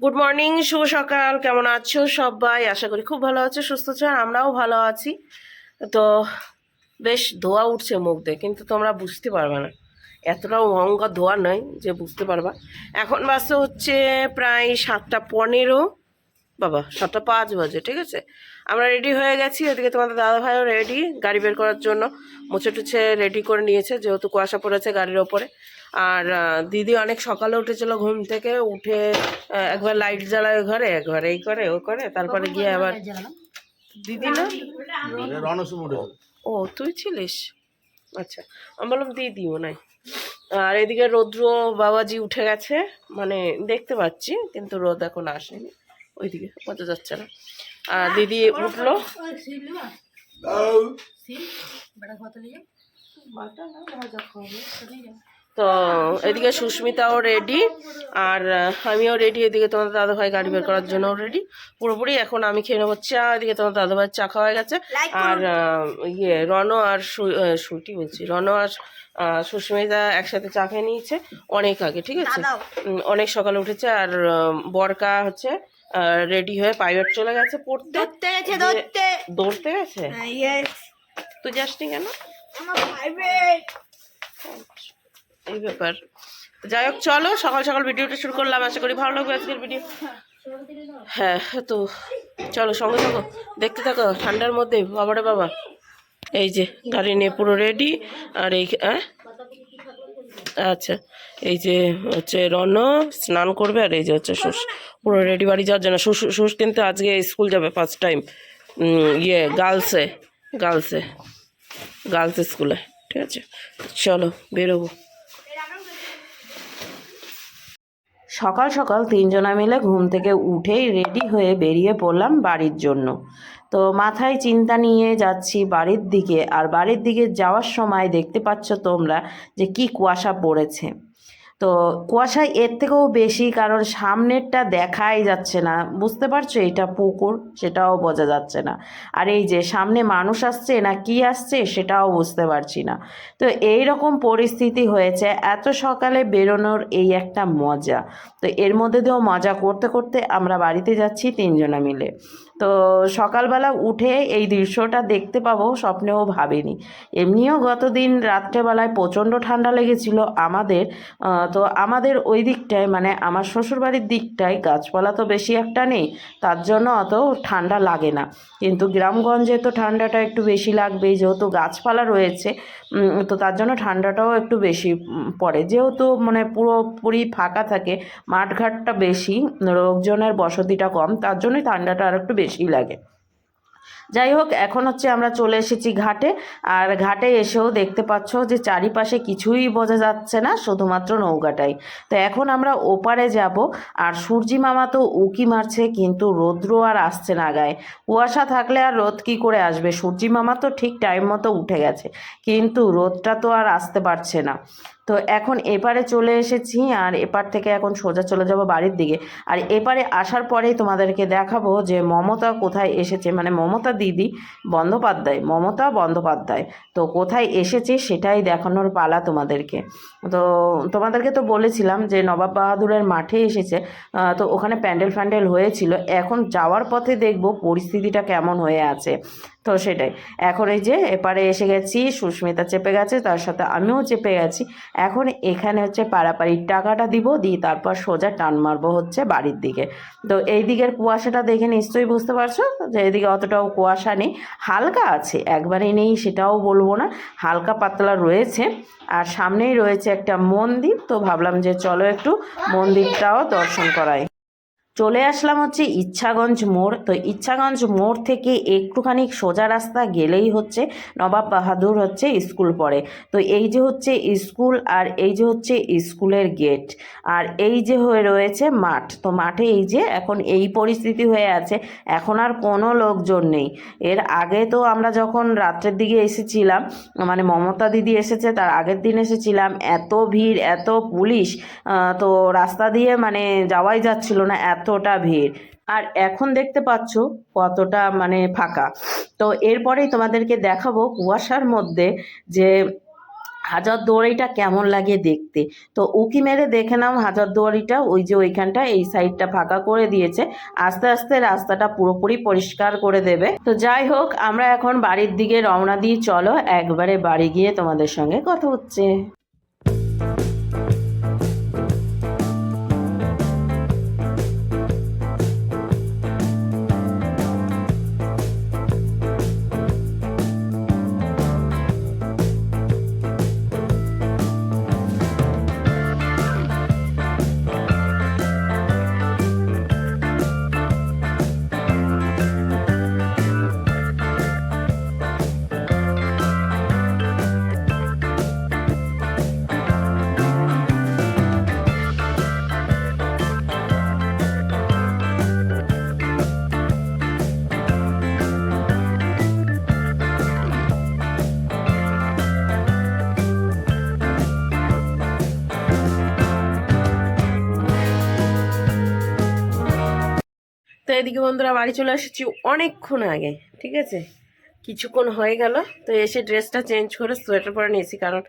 Good morning, শুভ সকাল। কেমন আছো সবাই? আশা করি খুব ভালো আছো, সুস্থ আছো। আর আমরাও ভালো আছি। তো বেশ ধোয়া উঠছে মুখ দিয়ে, কিন্তু তোমরা বুঝতে পারবে না, এতটাও ভয়ঙ্কর ধোয়া নয় যে বুঝতে পারবা। এখন বাজতে হচ্ছে প্রায় 7:15, বাবা 7:05 বাজে, ঠিক আছে। আমরা রেডি হয়ে গেছি, এদিকে তোমাদের দাদাভাইও রেডি গাড়ি বের করার জন্য। মুছে টুছে রেডি করে নিয়েছে, যেহেতু কুয়াশা পড়েছে গাড়ির ওপরে। আর দিদি অনেক সকালে উঠেছিল, ঘুম থেকে উঠে একবার লাইট জ্বালায় ঘরে, একবার এই করে ও করে, তারপরে গিয়ে আবার দিদি না, ও তুই ছিলিস? আচ্ছা, আমি বললাম দিদি মনে হয়। আর এদিকে রৌদ্র বাবাজি উঠে গেছে, মানে দেখতে পাচ্ছি, কিন্তু রোদ এখন আসেনি, ওইদিকে বোঝা যাচ্ছে না। আর দিদি উঠলো, তো এদিকে সুস্মিতাও রেডি, আর আমিও রেডি। এদিকে তোমার দাদাভাই গাড়ি বের করার জন্য রেডি পুরোপুরি। এখন আমি খেয়ে নেবো চা, এদিকে তোমার দাদাভাই চা খাওয়া হয়ে গেছে। আর রনো আর সুইটি বলছি, রনো আর সুস্মিতা একসাথে চা খেয়ে নিয়েছে অনেক আগে, ঠিক আছে। অনেক সকালে উঠেছে। আর বরকা হচ্ছে রেডি হয়ে প্রাইভেট চলে গেছে পড়তে। দৌড়তে গেছে? তুই যাসনি কেন? এই ব্যাপার। যাই হোক, চলো সকাল সকাল ভিডিওটা শুরু করলাম, আশা করি ভালো লাগবে আজকের ভিডিও। হ্যাঁ, তো চলো সঙ্গে থাকো, দেখতে থাকো। ঠান্ডার মধ্যে বাবারে বাবা, এই যে গাড়ি নিয়ে পুরো রেডি। আর এই আচ্ছা, এই যে হচ্ছে রণ স্নান করবে, আর এই যে হচ্ছে শুষ পুরো রেডি বাড়ি যাওয়ার জন্য। শুষ কিন্তু আজকে স্কুল যাবে ফার্স্ট টাইম, গার্লসে গার্লসে গার্লস স্কুলে, ঠিক আছে। চলো বেরোবো। সকাল সকাল তিনজনা মিলে ঘুম থেকে উঠেই রেডি হয়ে বেরিয়ে পড়লাম বাড়ির জন্য। তো মাথায় চিন্তা নিয়ে যাচ্ছি বাড়ির দিকে। আর বাড়ির দিকে যাওয়ার সময় দেখতে পাচ্ছ তোমরা যে কি কুয়াশা পড়েছে। তো কুয়াশায় এর থেকেও বেশি, কারণ সামনেরটা দেখাই যাচ্ছে না, বুঝতে পারছো এটা পুকুর সেটাও বোঝা যাচ্ছে না। আর এই যে সামনে মানুষ আসছে না কি আসছে সেটাও বুঝতে পারছি না। তো এই রকম পরিস্থিতি হয়েছে। এত সকালে বেরোনোর এই একটা মজা, তো এর মধ্যে দিয়েও মজা করতে করতে আমরা বাড়িতে যাচ্ছি তিনজনা মিলে। তো সকালবেলা উঠে এই দৃশ্যটা দেখতে পাবো স্বপ্নেও ভাবিনি। এমনিও গতদিন রাত্রেবেলায় প্রচণ্ড ঠান্ডা লেগেছিল আমাদের। তো আমাদের ওই দিকটায়, মানে আমার শ্বশুরবাড়ির দিকটায় গাছপালা তো বেশি একটা নেই, তার জন্য অত ঠান্ডা লাগে না। কিন্তু গ্রামগঞ্জে তো ঠান্ডাটা একটু বেশি লাগবেই, যেহেতু গাছপালা রয়েছে। তো তার জন্য ঠান্ডাটাও একটু বেশি পড়ে, যেহেতু মানে পুরোপুরি ফাঁকা থাকে, মাঠঘাটটা বেশি, লোকজনের বসতিটা কম, তার জন্যই ঠান্ডাটা আর একটু বেশিই লাগে। যাই হোক, এখন হচ্ছে আমরা চলে এসেছি ঘাটে। আর ঘাটে এসেও দেখতে পাচ্ছ যে চারিপাশে কিছুই বোঝা যাচ্ছে না, শুধুমাত্র নৌকাটাই। তো এখন আমরা ওপারে যাব। আর সূর্যি মামা তো উঁকি মারছে, কিন্তু রৌদ্র আর আসছে না গায়ে। কুয়াশা থাকলে আর রোদ কী করে আসবে? সূর্যি মামা তো ঠিক টাইম মতো উঠে গেছে, কিন্তু রোদটা তো আর আসতে পারছে না। তো এখন এপারে চলে এসেছি, আর এপার থেকে এখন সোজা চলে যাব বাড়ির দিকে। আর এপারে আসার পরেই তোমাদেরকে দেখাবো যে মমতা কোথায় এসেছে, মানে মমতা দিদি বন্দ্যোপাধ্যায়, মমতা বন্দ্যোপাধ্যায় তো কোথায় এসেছে সেটাই দেখানোর পালা তোমাদেরকে। তো তোমাদেরকে তো বলেছিলাম যে নবাব বাহাদুরের মাঠে এসেছে। তো ওখানে প্যান্ডেল ফ্যান্ডেল হয়েছিল, এখন যাওয়ার পথে দেখব পরিস্থিতিটা কেমন হয়ে আছে। তো সেটাই, এখন এই যে এপারে এসে গেছি, সুস্মিতা চেপে গেছে, তার সাথে আমিও চেপে গেছি। এখন এখানে হচ্ছে পারাপাড়ির টাকাটা দিব, দিয়ে তারপর সোজা টান মারবো হচ্ছে বাড়ির দিকে। তো এই দিকের কুয়াশাটা দেখে নিশ্চয়ই বুঝতে পারছো যে এদিকে অতটাও কুয়াশা নেই, হালকা আছে, একবারেই নেই সেটাও বলবো না, হালকা পাতলা রয়েছে। আর সামনেই রয়েছে একটা মন্দির, তো ভাবলাম যে চলো একটু মন্দিরটাও দর্শন করাই। চলে আসলাম হচ্ছে ইচ্ছাগঞ্জ মোড়। তো ইচ্ছাগঞ্জ মোড় থেকে একটুখানি সোজা রাস্তা গেলেই হচ্ছে নবাব বাহাদুর হচ্ছে স্কুল পড়ে। তো এই যে হচ্ছে স্কুল, আর এই যে হচ্ছে স্কুলের গেট, আর এই যে হয়ে রয়েছে মাঠ। তো মাঠে এই যে এখন এই পরিস্থিতি হয়ে আছে, এখন আর কোনো লোকজন নেই। এর আগে তো আমরা যখন রাত্রের দিকে এসেছিলাম, মানে মমতা দিদি এসেছে তার আগের দিন এসেছিলাম, এত ভিড় এত পুলিশ, তো রাস্তা দিয়ে মানে যাওয়াই যাচ্ছিল না, এতটা ভিড়। আর এখন দেখতে পাচ্ছ কতটা মানে ফাঁকা। তো এরপরেই তোমাদেরকে দেখাবো কুয়াশার মধ্যে যে হাজারদুয়ারিটা কেমন লাগে দেখতে। তো উঁকি মেরে দেখে নাও হাজারদুয়ারিটা, ওই যে ওইখানটা এই সাইডটা ফাঁকা করে দিয়েছে, আস্তে আস্তে রাস্তাটা পুরোপুরি পরিষ্কার করে দেবে। তো যাই হোক, আমরা এখন বাড়ির দিকে রওনা দিই, চলো একবারে বাড়ি গিয়ে তোমাদের সঙ্গে কথা হচ্ছে। তো এদিকে বন্ধুরা বাড়ি চলে এসেছি অনেকক্ষণ আগে, ঠিক আছে, কিছুক্ষণ হয়ে গেল। তো এসে ড্রেসটা চেঞ্জ করে সোয়েটার পরে নিয়েছি, কারণ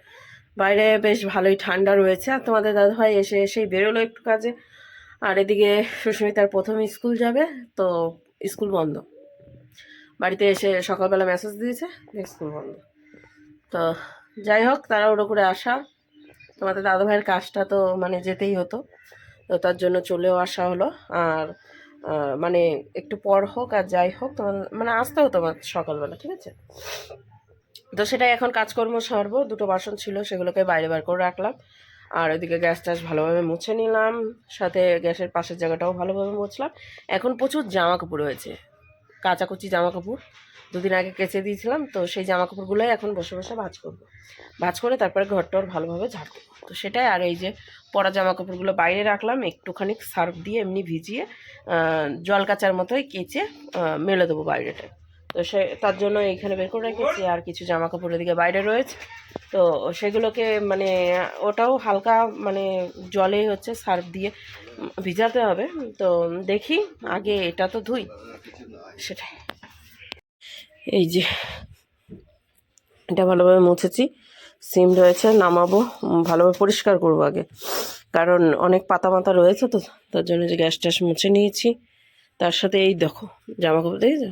বাইরে বেশ ভালোই ঠান্ডা রয়েছে। আর তোমাদের দাদাভাই এসেই বেরোলো একটু কাজে। আর এদিকে সুস্মিতার প্রথম স্কুল যাবে, তো স্কুল বন্ধ। বাড়িতে এসে সকালবেলা মেসেজ দিয়েছে স্কুল বন্ধ। তো যাই হোক, তাড়াহুড়ো করে আসা, তোমাদের দাদাভাইয়ের কাজটা তো মানে যেতেই হতো, তো তার জন্য চলেও আসা হলো। আর মানে একটু পর হোক আর যাই হোক, তোমার মানে আসতে হতো আমার সকালবেলা, ঠিক আছে। তো সেটাই এখন কাজকর্ম সারবো। দুটো বাসন ছিল, সেগুলোকে বাইরে বার করে রাখলাম। আর ওইদিকে গ্যাস ট্যাস ভালোভাবে মুছে নিলাম, সাথে গ্যাসের পাশের জায়গাটাও ভালোভাবে মুছলাম। এখন প্রচুর জামা কাপড় হয়েছে, কাচাকুচি জামা কাপড়, দুদিন আগে কেচে দিয়েছিলাম। তো সেই জামা কাপড়গুলোই এখন বসে বসে ভাঁজ করবো, ভাঁজ করে তারপরে ঘরটর ভালোভাবে ঝাড় দেবো। তো সেটাই। আর এই যে পরা জামা কাপড়গুলো বাইরে রাখলাম, একটুখানি সার্ফ দিয়ে এমনি ভিজিয়ে জল কাচার মতোই কেচে মেলে দেবো বাইরেটা। তো তার জন্য এইখানে বের করে রেখেছি। আর কিছু জামা কাপড় এদিকে বাইরে রয়েছে, তো সেগুলোকে মানে ওটাও হালকা মানে জলে হচ্ছে সার্ফ দিয়ে ভিজাতে হবে। তো দেখি আগে এটা তো ধুই, সেটাই। এই যে এটা ভালোভাবে মুছেছি, সিম রয়েছে, নামাবো, ভালোভাবে পরিষ্কার করবো আগে, কারণ অনেক পাতা মাতা রয়েছে। তো তার জন্য যে গ্যাস ট্যাস মুছে নিয়েছি। তার সাথে এই দেখো জামা কাপড় দেখেছো,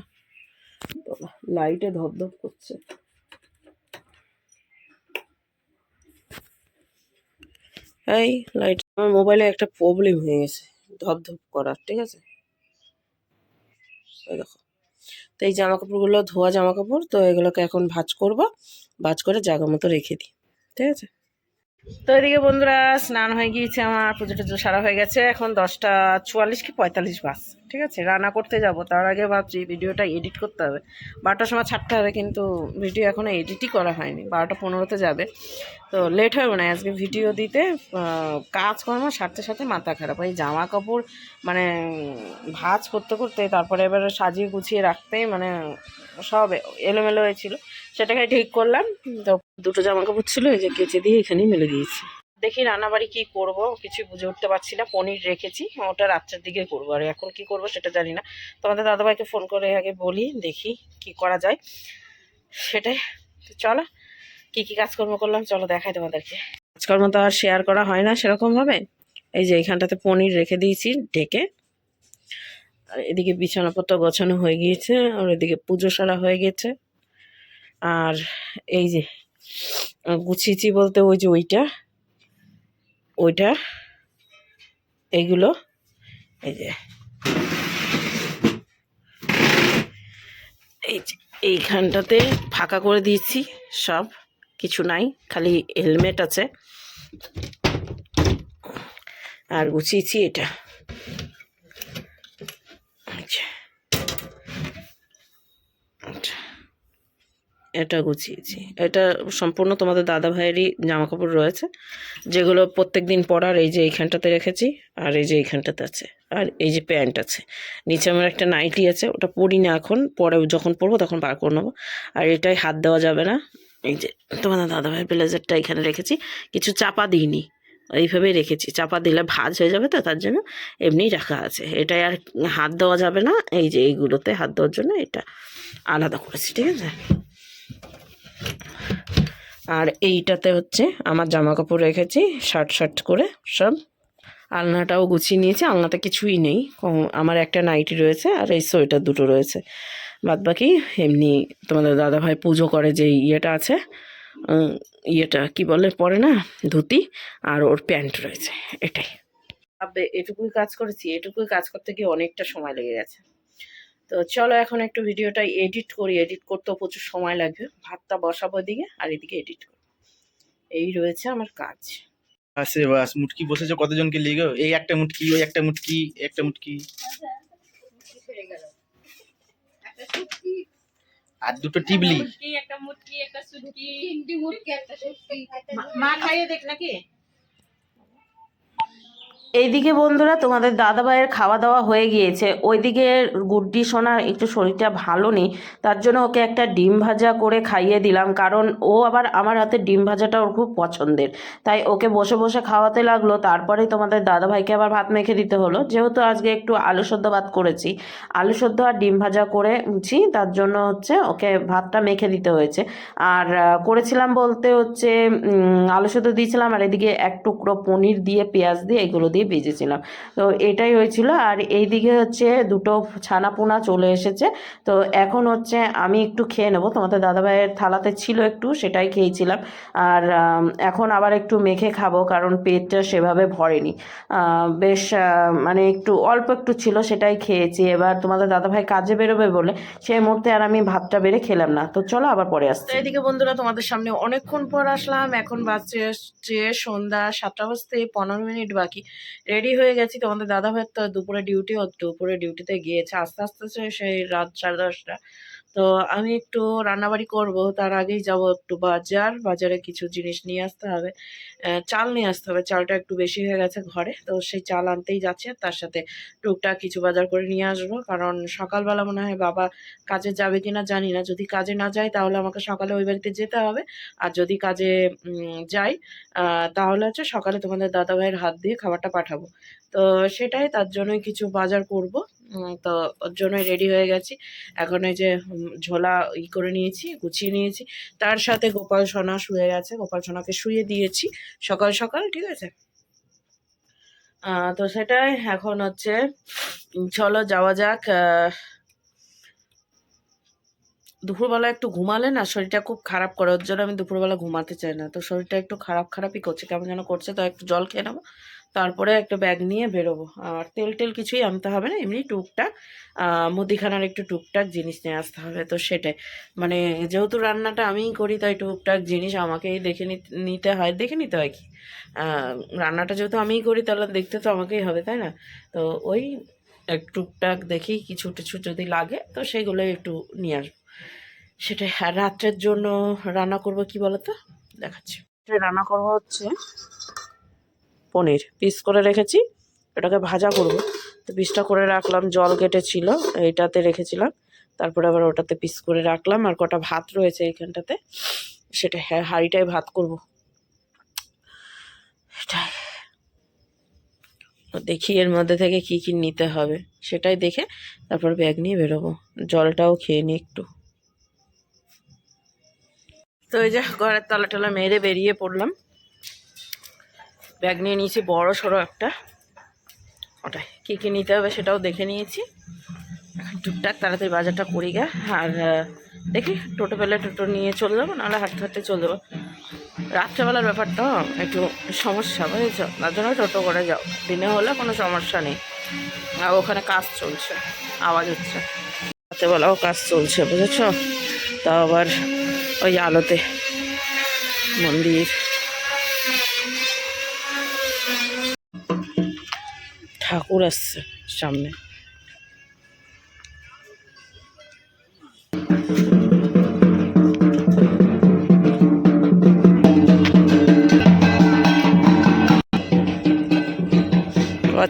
লাইটে ধপধপ করছে। এই লাইট, আমার মোবাইলে একটা প্রবলেম হয়ে গেছে ধপধপ করার, ঠিক আছে। এই দেখো, তো এই জামা কাপড়গুলো ধোয়া জামা কাপড়, তো এগুলোকে এখন ভাঁজ করব, ভাঁজ করে জায়গা মতো রেখে দিই, ঠিক আছে। তো এদিকে বন্ধুরা স্নান হয়ে গিয়েছে, আমার পুজো টুজো সারা হয়ে গেছে। এখন 10:44 কি 45 বাস, ঠিক আছে। রান্না করতে যাব, তার আগে ভাবছি ভিডিওটা এডিট করতে হবে, 12টার সময় ছাড়তে হবে, কিন্তু ভিডিও এখনও এডিটই করা হয়নি। 12:15 যাবে, তো লেট হবে না আজকে ভিডিও দিতে। কাজকর্ম সারতে সাথে মাথা খারাপ, এই জামা কাপড় মানে ভাঁজ করতে করতে তারপরে এবার সাজিয়ে গুছিয়ে রাখতে মানে সব এলোমেলো হয়েছিল, সেটাকে ঠিক করলাম। তো দুটো জামা কাপড় ছিল, এই যে কেচে দিয়ে এখানেই মেলে দিয়েছি। দেখি রান্নাবাড়ি কি করব, কিছু বুঝে উঠতে পারছি না। পনির রেখেছি, ওটা রাত্রের দিকে করবো, আর এখন কি করব সেটা জানি না। তোমাদের দাদাভাইকে ফোন করে আগে বলি, দেখি কি করা যায় সেটাই। চলো কি কি কাজকর্ম করলাম চলো দেখাই তোমাদেরকে। কাজকর্ম তো আর শেয়ার করা হয় না সেরকমভাবে। এই যে এইখানটাতে পনির রেখে দিয়েছি ঢেকে, আর এদিকে বিছানাপত্র গোছানো হয়ে গিয়েছে, আর এদিকে পুজো সারা হয়ে গেছে। আর এই যে গুছিয়েছি বলতে ওই যে ওইটা এইগুলো, এই যে এইখানটাতে ফাঁকা করে দিয়েছি, সব কিছু নাই, খালি হেলমেট আছে। আর গুছিয়েছি এটা, এটা গুছিয়েছি। এটা সম্পূর্ণ তোমাদের দাদা ভাইয়েরই জামা কাপড় রয়েছে, যেগুলো প্রত্যেক দিন পরার। এই যে এইখানটাতে রেখেছি, আর এই যে এইখানটাতে আছে, আর এই যে প্যান্ট আছে। নিচে আমার একটা নাইটি আছে, ওটা পরি না এখন, পরে যখন পরবো তখন বার করে নেবো। আর এটাই হাত দেওয়া যাবে না। এই যে তোমাদের দাদা ভাইয়ের ব্লেজারটা এখানে রেখেছি, কিছু চাপা দিইনি, এইভাবেই রেখেছি। চাপা দিলে ভাঁজ হয়ে যাবে, তো তার জন্য এমনিই রাখা আছে। এটাই আর হাত দেওয়া যাবে না, এই যে এইগুলোতে হাত দেওয়ার জন্য এটা আলাদা করেছি, ঠিক আছে। আর এইটাতে হচ্ছে আমার জামা কাপড় রেখেছি শার্ট করে সব। আলনাটাও গুছিয়ে নিয়েছি, আলনাতে কিছুই নেই, আমার একটা নাইটি রয়েছে আর এই সোয়েটার দুটো রয়েছে। বাদ বাকি এমনি তোমাদের দাদাভাই পুজো করে যে ইয়েটা আছে, ইয়েটা কি বলে পরে না, ধুতি, আর ওর প্যান্ট রয়েছে, এটাই। এটুকুই কাজ করেছি, এটুকুই কাজ করতে গিয়ে অনেকটা সময় লেগে গেছে। তো চলো এখন একটু ভিডিওটা এডিট করি, এডিট করতেও প্রচুর সময় লাগবে। ভাতটা বসাবো এদিকে আর এদিকে এডিট করবো, এই রয়েছে আমার কাজ। আসে বাস মুটকি বসেছো কতজনকে লিয়ে গো? এই একটা মুটকি, ওই একটা মুটকি, একটা মুটকি আর দুটো টিবলি। একটা মুটকি, একটা সুটকি, তিনটি মুটকি, একটা সুটকি। মা খাইয়ে দেখ নাকি? এইদিকে বন্ধুরা তোমাদের দাদাভাইয়ের খাওয়া দাওয়া হয়ে গিয়েছে। ওইদিকে গুড্ডি সোনার একটু শরীরটা ভালো নেই, তার জন্য ওকে একটা ডিম ভাজা করে খাইয়ে দিলাম, কারণ ও আবার আমার হাতে ডিম ভাজাটা ওর খুব পছন্দের। তাই ওকে বসে বসে খাওয়াতে লাগলো, তারপরেই তোমাদের দাদাভাইকে আবার ভাত মেখে দিতে হলো। যেহেতু আজকে একটু আলু সেদ্ধ ভাত করেছি, আলু সেদ্ধ আর ডিম ভাজা করেছি, তার জন্য হচ্ছে ওকে ভাতটা মেখে দিতে হয়েছে। আর করেছিলাম বলতে হচ্ছে আলু সেদ্ধ দিয়েছিলাম, আর এদিকে এক টুকরো পনির দিয়ে পেঁয়াজ দিয়ে এগুলো দিয়ে ভেজেছিলাম। তো এটাই হয়েছিল। আর এইদিকে হচ্ছে দুটো ছানা পোনা চলে এসেছে। তো এখন হচ্ছে আমি একটু খেয়ে নেবো, তোমাদের দাদাভাইয়ের থালাতে ছিল একটু, সেটাই খেয়েছিলাম। আর এখন আবার একটু মেখে খাবো, কারণ পেটটা সেভাবে ভরেনি, বেশ মানে একটু অল্প একটু ছিল, সেটাই খেয়েছি। এবার তোমাদের দাদাভাই কাজে বেরোবে বলে সেই মুহূর্তে আর আমি ভাতটা বেড়ে খেলাম না। তো চলো আবার পরে আসছি। এদিকে বন্ধুরা তোমাদের সামনে অনেকক্ষণ পর আসলাম, এখন বাজছে সন্ধ্যা 7টা বাজতে 15 মিনিট বাকি। রেডি হয়ে গেছি, তোমাদের দাদাভাইয়ের তো দুপুরে ডিউটি, দুপুরে ডিউটিতে গিয়েছে, আস্তে আস্তে সেই রাত 10:30। তো আমি একটু রান্নাবাড়ি করব, তার আগেই যাব একটু বাজারে কিছু জিনিস নিয়ে আসতে হবে। চাল নিয়ে আসতে হবে, চালটা একটু বেশি হয়ে গেছে ঘরে, তো সেই চাল আনতেই যাচ্ছে। তার সাথে টুকটাক কিছু বাজার করে নিয়ে আসবো, কারণ সকালবেলা মনে হয় বাবা কাজে যাবে কিনা জানি না। যদি কাজে না যায় তাহলে আমাকে সকালে ওই বাড়িতে যেতে হবে, আর যদি কাজে যাই তাহলে হচ্ছে সকালে তোমাদের দাদাভাইয়ের হাত দিয়ে খাবারটা পাঠাবো। তো সেটাই, তার জন্যই কিছু বাজার করব। তো ওর জন্যই রেডি হয়ে গেছি। এখন এই যে ঝোলা করে নিয়েছি, গুছিয়ে নিয়েছি। তার সাথে গোপাল সোনা শুয়ে গেছে, গোপাল সোনাকে শুয়ে দিয়েছি সকাল সকাল, ঠিক আছে। তো সেটাই এখন হচ্ছে, চলো যাওয়া যাক। দুপুরবেলা একটু ঘুমালে না শরীরটা খুব খারাপ করে, ওর জন্য আমি দুপুরবেলা ঘুমাতে চাই না। তো শরীরটা একটু খারাপই করছে, কেমন যেন করছে। তো একটু জল খেয়ে নেবো, তারপরে একটা ব্যাগ নিয়ে বেরোবো। আর তেল কিছুই আনতে হবে না, এমনি টুকটাক মুদিখানার একটু টুকটাক জিনিস নিয়ে আসতে হবে। তো সেটাই, মানে যেহেতু রান্নাটা আমিই করি, তাই টুকটাক জিনিস আমাকেই নিতে হয় কি, রান্নাটা যেহেতু আমিই করি তাহলে দেখতে তো আমাকেই হবে, তাই না? তো ওই টুকটাক দেখি কিছু টিছু যদি লাগে তো সেগুলোই একটু নিয়ে আসবো, সেটাই। আর রাত্রের জন্য রান্না করব কি বলতো, দেখাচ্ছি। রান্না করব হচ্ছে পনির, পিস করে রেখেছি, এটাকে ভাজা করব। তো পিসটা করে রাখলাম, জল কেটেছিল এইটাতে রেখেছিলাম, তারপরে আবার ওটাতে পিস করে রাখলাম। আর কটা ভাত রয়েছে এইখানটাতে, সেটা হাঁড়িটায় ভাত করব, এটাই। দেখি এর মধ্যে থেকে কি কি নিতে হবে সেটাই দেখে তারপর ব্যাগ নিয়ে বেরোবো। জলটাও খেয়ে নিই একটু। তো এই যে ঘরের তালা মেরে বেরিয়ে পড়লাম, ব্যাগ নিয়ে নিয়েছি বড় সড়ো একটা, ওটাই কী কী নিতে হবে সেটাও দেখে নিয়েছি। এখন টুকটাক তাড়াতাড়ি বাজারটা করি গা। আর দেখি টোটো পেলে টোটো নিয়ে চলে যাবো, নাহলে হাঁটতে হাঁটতে চলে যাবো। রাত্রেবেলার ব্যাপারটা একটু সমস্যা, বুঝেছ, তার জন্য টোটো করে যাও। দিনে হলে কোনো সমস্যা নেই, আর ওখানে কাজ চলছে, আওয়াজ হচ্ছে, রাত্রেবেলাও কাজ চলছে, বুঝেছ। তাও আবার ওই আলোতে মন্দির, ঠাকুর আসছে সামনে।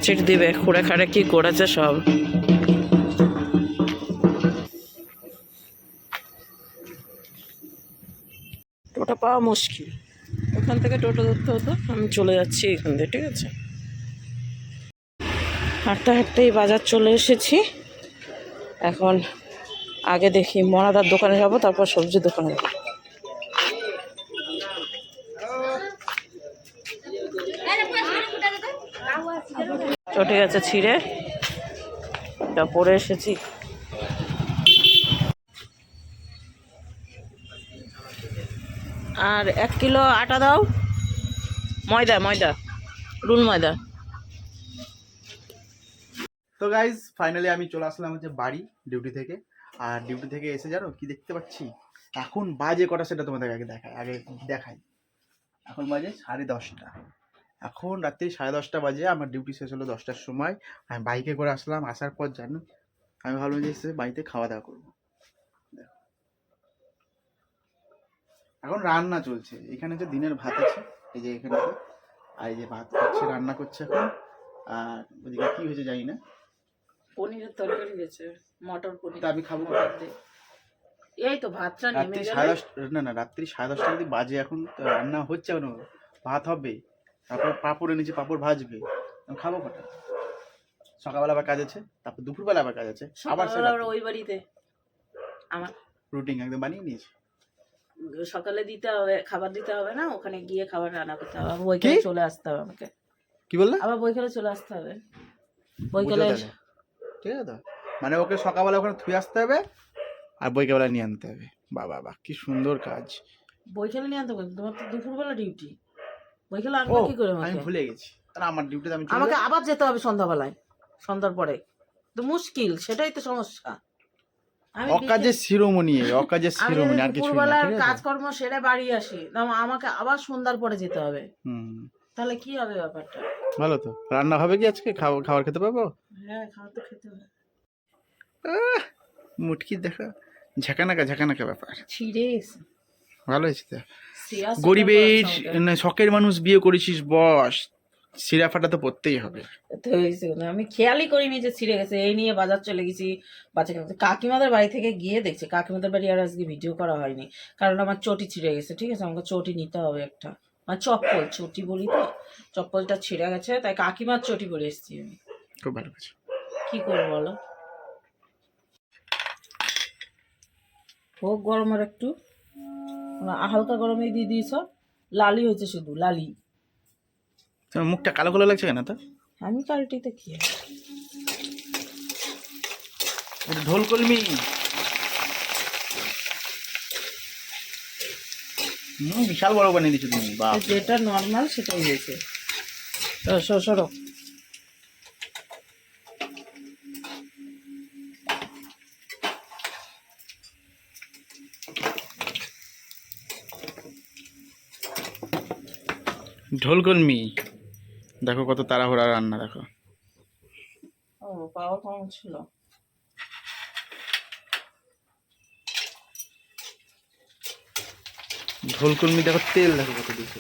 চিট দিবে, খুঁড়ে খাড়ে কি করেছে সব। টোটো পাওয়া মুশকিল, ওখান থেকে টোটো ধরতে হতো। আমি চলে যাচ্ছি এখান থেকে, ঠিক আছে। হাঁটতে হাঁটতেই বাজার চলে এসেছি। এখন আগে দেখি মনাদার দোকানে যাব, তারপর সবজির দোকানে যাব। চটে গেছে ছিঁড়ে, এটা পরে এসেছি। আর 1 কিলো আটা দাও, ময়দা ময়দা, রুল ময়দা। তো গাইজ ফাইনালি আমি চলে আসলাম হচ্ছে বাড়ি ডিউটি থেকে। আর ডিউটি থেকে এসে জানো কি দেখতে পাচ্ছি, এখন বাজে কটা সেটা তোমাদের আগে দেখাই। এখন বাজে 10:30। এখন রাত্রি 10:30 বাজে, আমার ডিউটি শেষ হলো 10টার সময়। আমি বাইকে করে আসলাম, আসার পর জানো আমি ভাবলাম যে এসে বাড়িতে খাওয়া দাওয়া করবো। দেখো, এখন রান্না চলছে। এখানে যে দিনের ভাত আছে, এই যে এখানে, আর এই যে ভাত করছে, রান্না করছে এখন। আর ওদিকে কি হয়েছে জানি না, পনিরের তরকারি হয়েছে, মটর পনির। তা আমি খাবো। এই তো ভাতটা নেমে রাত্রি গেল। 10:30, না রাত্রি 10:30 যদি বাজে, এখন তো রান্না হচ্ছে, এখনো ভাত হবে, তারপর পাঁপড় এনেছে, পাঁপড় ভাজবে, আমি খাবো কটা? সকালবেলা আবার কাজ আছে, তারপর দুপুরবেলা আবার কাজ আছে, আবার সকালবেলা আমরা ওই বাড়িতে আমার রুটিন একদম বানিয়ে নিয়েছি। সকালে দিতে হবে, খাবার দিতে হবে না, ওখানে গিয়ে খাবার রান্না করতে হবে, আবার বইকালে চলে আসতে হবে আমাকে। কি বললে? আবার বইকালে চলে আসতে হবে, বুঝো বইকালে। তাহলে। ঠিক আছে তো, মানে ওকে সকালবেলা ওখানে থুয়ে আসতে হবে আর বৈকালবেলা নিয়ে আনতে হবে। বাবা বাহ, কি সুন্দর কাজ। বইকালে নিয়ে আনতে হবে, তোমার তো দুপুরবেলা ডিউটি, বইকালে ও আনবে কি করে আমি আমাকে? ভুলে গেছি, তাহলে আমার ডিউটিতে আমি চলে আমাকে যাই। আবার যেতে হবে সন্ধ্যাবেলায়, সন্ধ্যার পরে তো মুশকিল, সেটাই তো সমস্যা। আমি অকাজের শিরোমণি, অকাজের আমি শিরোমণি, আর কিছু না। দুপুরবেলার ঠিক আছে? কাজকর্ম সেরে বাড়ি আসি, আমাকে আবার সন্ধ্যার পরে যেতে হবে, হুম, তাহলে কি হবে ব্যাপারটা? ভালো তো। রান্না হবে কি আজকে? খাবার খেতে পাবো? হ্যাঁ, খাওয়া তো খেতে হবে। মুটকি দেখা, ঝাঁকানাকা ব্যাপার। ছিঁড়ে এসে ভালো হয়েছে তো। সিরিয়াস গরিবের না, শখের মানুষ বিয়ে করেছিস বস, সিরা ফাটা তো পড়তেই হবে। তো হয়েছে, আমি খেয়ালই করিনি যে ছিঁড়ে গেছে। এই নিয়ে বাজার চলে গেছি, বাচ্চাকে কাকিমাদের বাড়ি থেকে গিয়ে দেখছি, কাকিমাদের বাড়ি আর আজকে ভিডিও করা হয়নি, কারণ আমার চটি ছিঁড়ে গেছে। ঠিক আছে, আমাকে চটি নিতে হবে একটা, মানে চপ্পল, চটি বলি তো, চপ্পলটা ছিঁড়ে গেছে, তাই কাকিমার চটি পরে এসেছি আমি। খুব ভালো কিছু। কি করবো বলো? হোক গরম আর একটু, হালকা গরমেই দিয়ে দিয়েছ, লালি হয়েছে, শুধু লালি। তোমার মুখটা কালো কালো লাগছে কেন তো? আমি কালটিতে কি ঢোল কলমি, বিশাল বড় বানিয়ে দিচ্ছ তুমি। বাহ, যেটা নর্মাল সেটাই হয়েছে। সরো। ঢোল কলমি দেখো কত তাড়াহুড়া রান্না, দেখো। ও, পাওয়ার কম ছিল। ঢোল কলমি দেখো, তেল দেখো কত দিয়েছে।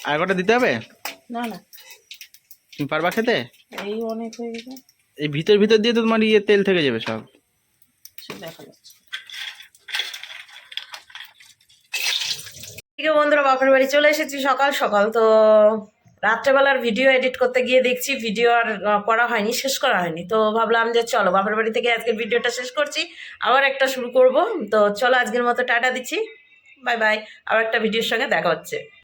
আর কটা দিতে হবে? না না, তুমি পারবা খেতে? এই অনেক হয়ে গেছে, এই ভিতর দিয়ে তো তোমার তেল থেকে যাবে সব। সে দেখা যাচ্ছে। ঠিক আছে বন্ধুরা, বাপের বাড়ি চলে এসেছি সকাল সকাল। তো রাত্রেবেলার ভিডিও এডিট করতে গিয়ে দেখছি ভিডিও আর করা হয়নি, শেষ করা হয়নি। তো ভাবলাম যে চলো বাপের বাড়ি থেকে আজকের ভিডিওটা শেষ করছি, আবার একটা শুরু করব। তো চলো আজকের মতো টাটা দিচ্ছি, বাই বাই, আবার একটা ভিডিওর সঙ্গে দেখা হচ্ছে।